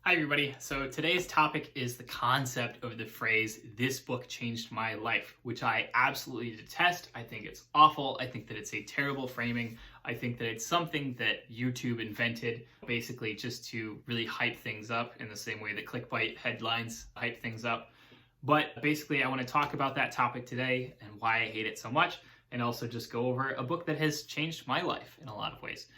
Hi everybody. So today's topic is the concept of the phrase, "this book changed my life," which I absolutely detest. I think it's awful. I think that it's a terrible framing. I think that it's something that YouTube invented basically just to really hype things up in the same way that clickbait headlines hype things up. But basically I want to talk about that topic today and why I hate it so much, and also just go over a book that has changed my life in a lot of ways.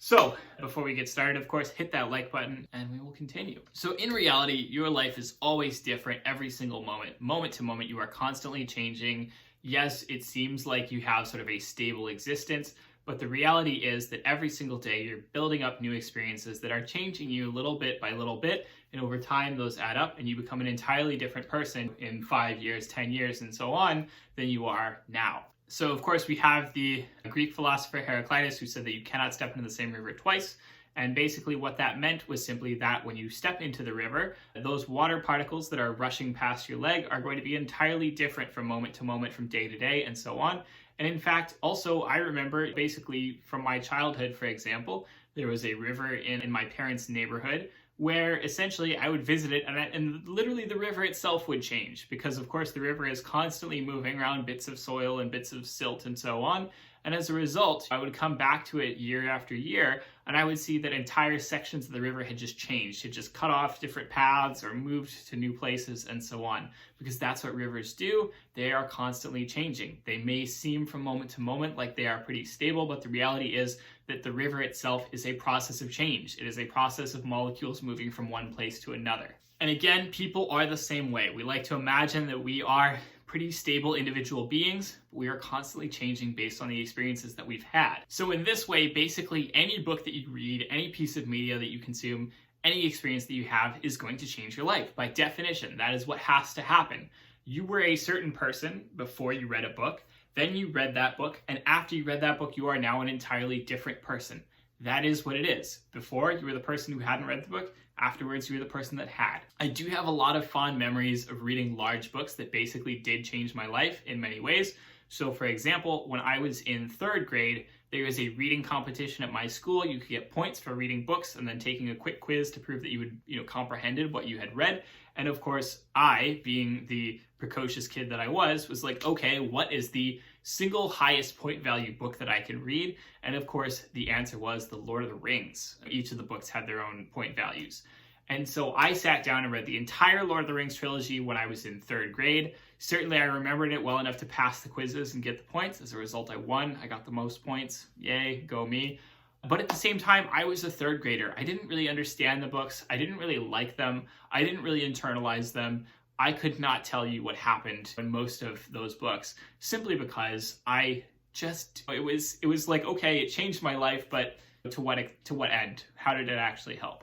So, before we get started, of course, hit that like button and we will continue. So, in reality, your life is always different every single moment. Moment to moment, you are constantly changing. Yes, it seems like you have sort of a stable existence, but the reality is that every single day you're building up new experiences that are changing you little bit by little bit, and over time those add up and you become an entirely different person in 5 years, 10 years, and so on than you are now. So, of course, we have the Greek philosopher Heraclitus, who said that you cannot step into the same river twice. And basically what that meant was simply that when you step into the river, those water particles that are rushing past your leg are going to be entirely different from moment to moment, from day to day, and so on. And in fact, also, I remember basically from my childhood, for example, there was a river in my parents' neighborhood where essentially I would visit it and literally the river itself would change because, of course, the river is constantly moving around bits of soil and bits of silt and so on. And as a result, I would come back to it year after year and I would see that entire sections of the river had just changed. It just cut off different paths or moved to new places and so on, because that's what rivers do. They are constantly changing. They may seem from moment to moment like they are pretty stable, but the reality is that the river itself is a process of change. It is a process of molecules moving from one place to another. And again, people are the same way. We like to imagine that we are pretty stable individual beings, but we are constantly changing based on the experiences that we've had. So in this way, basically any book that you read, any piece of media that you consume, any experience that you have is going to change your life. By definition, that is what has to happen. You were a certain person before you read a book, then you read that book, and after you read that book, you are now an entirely different person. That is what it is. Before, you were the person who hadn't read the book. Afterwards, you were the person that had. I do have a lot of fond memories of reading large books that basically did change my life in many ways. So, for example, when I was in 3rd grade, there was a reading competition at my school. You could get points for reading books and then taking a quick quiz to prove that you had, comprehended what you had read. And of course, I, being the precocious kid that I was like, okay, what is the single highest point value book that I can read? And of course, the answer was The Lord of the Rings. Each of the books had their own point values. And so I sat down and read the entire Lord of the Rings trilogy when I was in 3rd grade. Certainly I remembered it well enough to pass the quizzes and get the points. As a result, I won. I got the most points. Yay, go me. But at the same time, I was a 3rd grader. I didn't really understand the books. I didn't really like them. I didn't really internalize them. I could not tell you what happened in most of those books, simply because it was like, okay, it changed my life, but to what end? How did it actually help?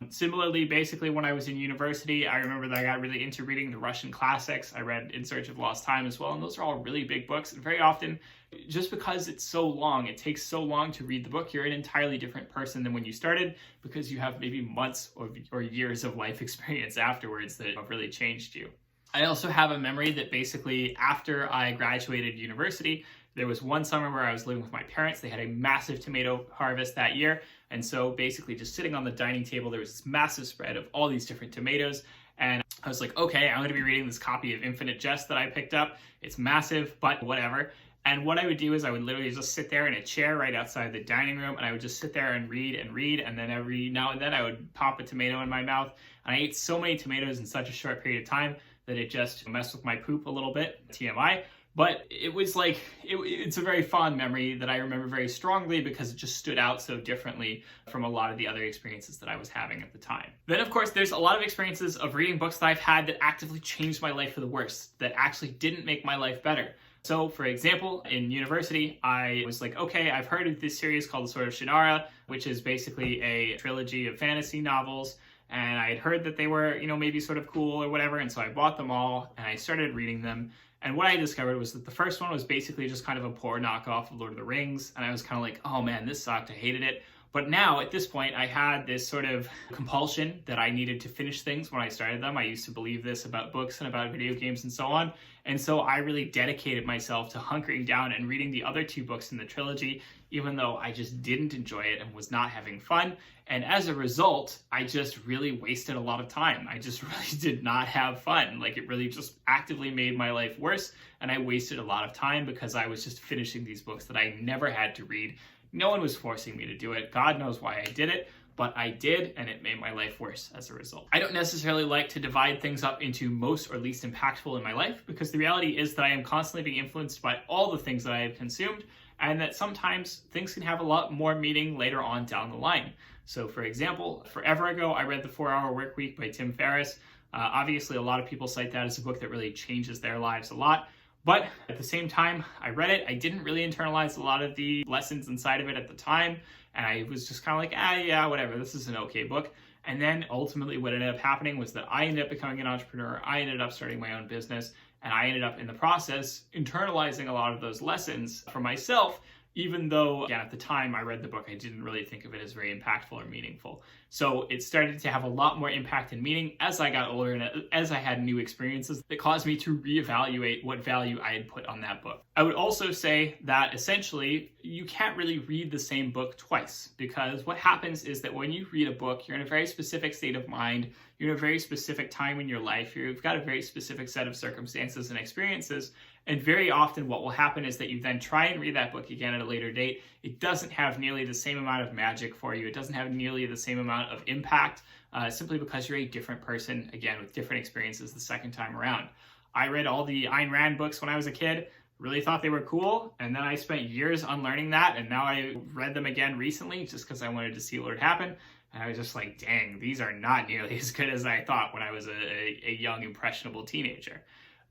Similarly, basically, when I was in university, I remember that I got really into reading the Russian classics. I read In Search of Lost Time as well, and those are all really big books. And very often, just because it's so long, it takes so long to read the book, you're an entirely different person than when you started, because you have maybe months or years of life experience afterwards that have really changed you. I also have a memory that basically after I graduated university, there was one summer where I was living with my parents. They had a massive tomato harvest that year. And so basically just sitting on the dining table, there was this massive spread of all these different tomatoes. And I was like, okay, I'm going to be reading this copy of Infinite Jest that I picked up. It's massive, but whatever. And what I would do is I would literally just sit there in a chair right outside the dining room, and I would just sit there and read. And then every now and then I would pop a tomato in my mouth. And I ate so many tomatoes in such a short period of time that it just messed with my poop a little bit, TMI. But it was like, it's a very fond memory that I remember very strongly because it just stood out so differently from a lot of the other experiences that I was having at the time. Then, of course, there's a lot of experiences of reading books that I've had that actively changed my life for the worse, that actually didn't make my life better. So, for example, in university, I was like, okay, I've heard of this series called The Sword of Shannara, which is basically a trilogy of fantasy novels. And I had heard that they were, maybe sort of cool or whatever. And so I bought them all and I started reading them. And what I discovered was that the first one was basically just kind of a poor knockoff of Lord of the Rings. And I was kind of like, oh man, this sucked. I hated it. But now, at this point, I had this sort of compulsion that I needed to finish things when I started them. I used to believe this about books and about video games and so on. And so I really dedicated myself to hunkering down and reading the other 2 books in the trilogy, even though I just didn't enjoy it and was not having fun. And as a result, I just really wasted a lot of time. I just really did not have fun. Like, it really just actively made my life worse. And I wasted a lot of time because I was just finishing these books that I never had to read. No one was forcing me to do it. God knows why I did it, but I did, and it made my life worse as a result. I don't necessarily like to divide things up into most or least impactful in my life, because the reality is that I am constantly being influenced by all the things that I have consumed, and that sometimes things can have a lot more meaning later on down the line. So for example, forever ago, I read The 4-Hour Workweek by Tim Ferriss. Obviously, a lot of people cite that as a book that really changes their lives a lot. But at the same time, I read it. I didn't really internalize a lot of the lessons inside of it at the time. And I was just kind of like, yeah, whatever. This is an okay book. And then ultimately what ended up happening was that I ended up becoming an entrepreneur. I ended up starting my own business. And I ended up in the process internalizing a lot of those lessons for myself, even though, again, at the time I read the book, I didn't really think of it as very impactful or meaningful. So it started to have a lot more impact and meaning as I got older and as I had new experiences that caused me to reevaluate what value I had put on that book. I would also say that essentially you can't really read the same book twice, because what happens is that when you read a book, you're in a very specific state of mind, you're in a very specific time in your life, you've got a very specific set of circumstances and experiences. And very often what will happen is that you then try and read that book again at a later date. It doesn't have nearly the same amount of magic for you. It doesn't have nearly the same amount of impact, simply because you're a different person, again, with different experiences the second time around. I read all the Ayn Rand books when I was a kid, really thought they were cool, and then I spent years unlearning that, and now I read them again recently just because I wanted to see what would happen. And I was just like, dang, these are not nearly as good as I thought when I was a young, impressionable teenager.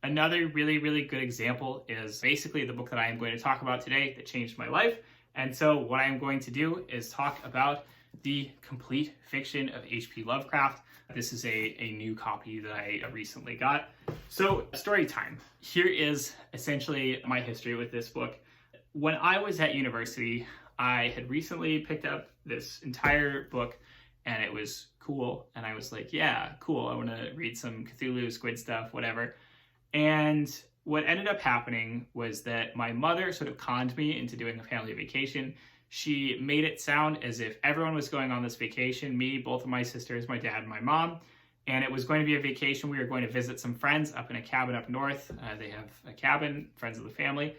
Another really, really good example is basically the book that I am going to talk about today that changed my life. And so what I'm going to do is talk about the complete fiction of H.P. Lovecraft. This is a new copy that I recently got. So, story time. Here is essentially my history with this book. When I was at university, I had recently picked up this entire book, and it was cool. And I was like, yeah, cool. I want to read some Cthulhu, squid stuff, whatever. And what ended up happening was that my mother sort of conned me into doing a family vacation. She made it sound as if everyone was going on this vacation, me, both of my sisters, my dad, and my mom. And it was going to be a vacation. We were going to visit some friends up in a cabin up north. They have a cabin, friends of the family.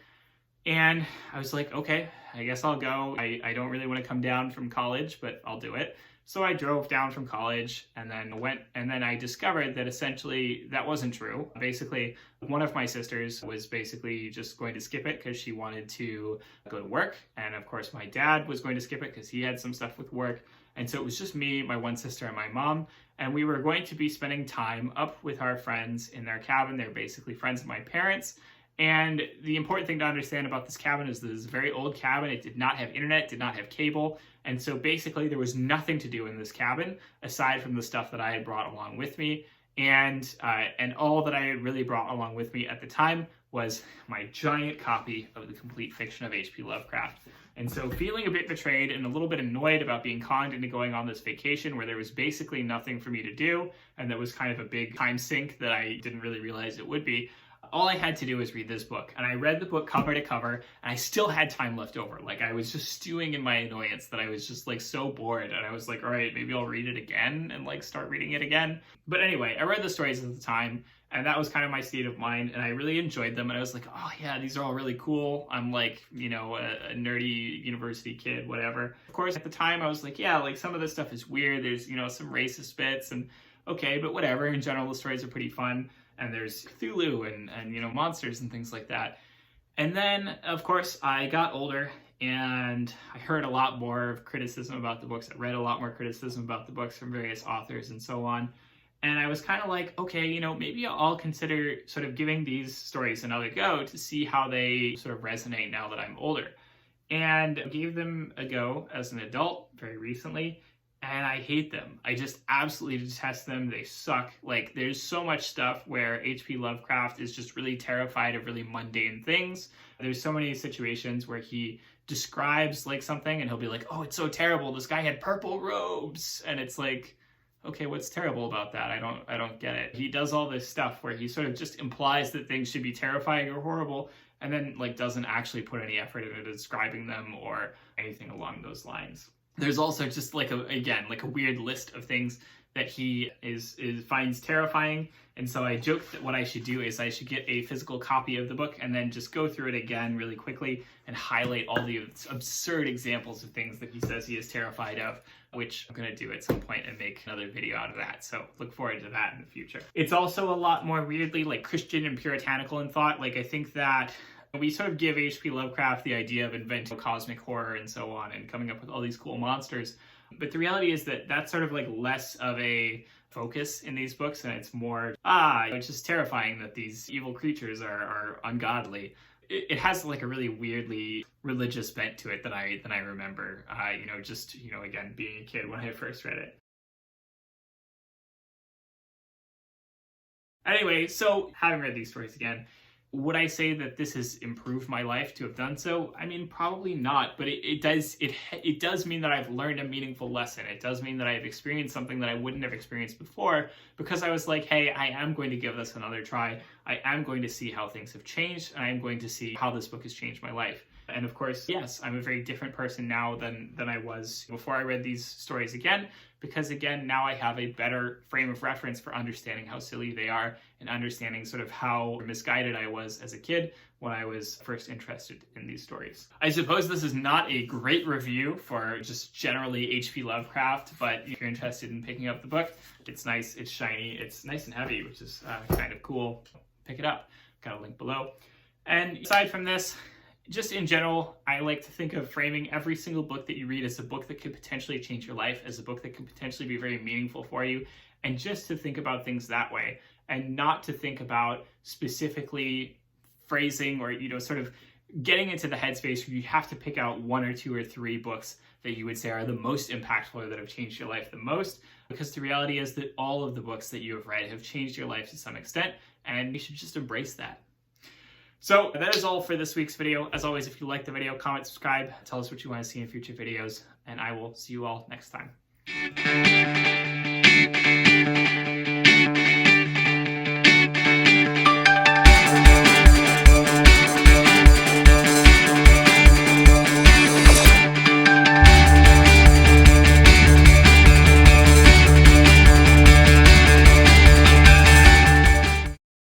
And I was like, okay, I guess I'll go. I don't really want to come down from college, but I'll do it. So I drove down from college and then went, and then I discovered that essentially that wasn't true. Basically, one of my sisters was basically just going to skip it because she wanted to go to work. And of course, my dad was going to skip it because he had some stuff with work. And so it was just me, my one sister, and my mom. And we were going to be spending time up with our friends in their cabin. They're basically friends of my parents. And the important thing to understand about this cabin is this is a very old cabin. It did not have internet, did not have cable. And so basically there was nothing to do in this cabin aside from the stuff that I had brought along with me. And all that I had really brought along with me at the time was my giant copy of the complete fiction of H.P. Lovecraft. And so feeling a bit betrayed and a little bit annoyed about being conned into going on this vacation where there was basically nothing for me to do, and that was kind of a big time sink that I didn't really realize it would be, all I had to do was read this book. And I read the book cover to cover, and I still had time left over. Like, I was just stewing in my annoyance that I was just like so bored, and I was like, all right, maybe I'll read it again and like start reading it again. But anyway, I read the stories at the time, and that was kind of my state of mind, and I really enjoyed them. And I was like, oh yeah, these are all really cool. I'm like, you know, a nerdy university kid, whatever. Of course, at the time I was like, yeah, like some of this stuff is weird. There's, you know, some racist bits, and okay, but whatever. In general, the stories are pretty fun. And there's Cthulhu and you know, monsters and things like that. And then, of course, I got older and I heard a lot more of criticism about the books. I read a lot more criticism about the books from various authors and so on. And I was kind of like, okay, you know, maybe I'll consider sort of giving these stories another go to see how they sort of resonate now that I'm older. And I gave them a go as an adult very recently. And I hate them. I just absolutely detest them. They suck. Like, there's so much stuff where H.P. Lovecraft is just really terrified of really mundane things. There's so many situations where he describes like something and he'll be like, oh, it's so terrible, this guy had purple robes, and it's like, okay, what's terrible about that? I don't get it. He does all this stuff where he sort of just implies that things should be terrifying or horrible, and then like doesn't actually put any effort into describing them or anything along those lines. There's also just like a weird list of things that he finds terrifying. And so I joked that what I should do is I should get a physical copy of the book and then just go through it again really quickly and highlight all the absurd examples of things that he says he is terrified of, which I'm going to do at some point and make another video out of that. So look forward to that in the future. It's also a lot more weirdly like Christian and puritanical in thought. Like I think that we sort of give H.P. Lovecraft the idea of inventing cosmic horror and so on and coming up with all these cool monsters. But the reality is that that's sort of like less of a focus in these books, and it's more, it's just terrifying that these evil creatures are ungodly. It has like a really weirdly religious bent to it than I remember, again, being a kid when I first read it. Anyway, so having read these stories again, would I say that this has improved my life to have done so? I mean, probably not, but it does mean that I've learned a meaningful lesson. It does mean that I've experienced something that I wouldn't have experienced before, because I was like, hey, I am going to give this another try. I am going to see how things have changed, and I am going to see how this book has changed my life. And of course, yes, I'm a very different person now than I was before I read these stories again, because again, now I have a better frame of reference for understanding how silly they are and understanding sort of how misguided I was as a kid when I was first interested in these stories. I suppose this is not a great review for just generally H.P. Lovecraft, but if you're interested in picking up the book, it's nice, it's shiny, it's nice and heavy, which is kind of cool. Pick it up. Got a link below. And aside from this, just in general, I like to think of framing every single book that you read as a book that could potentially change your life, as a book that could potentially be very meaningful for you, and just to think about things that way, and not to think about specifically phrasing or, sort of getting into the headspace where you have to pick out 1 or 2 or 3 books that you would say are the most impactful or that have changed your life the most, because the reality is that all of the books that you have read have changed your life to some extent, and you should just embrace that. So that is all for this week's video. As always, if you like the video, comment, subscribe, tell us what you want to see in future videos, and I will see you all next time.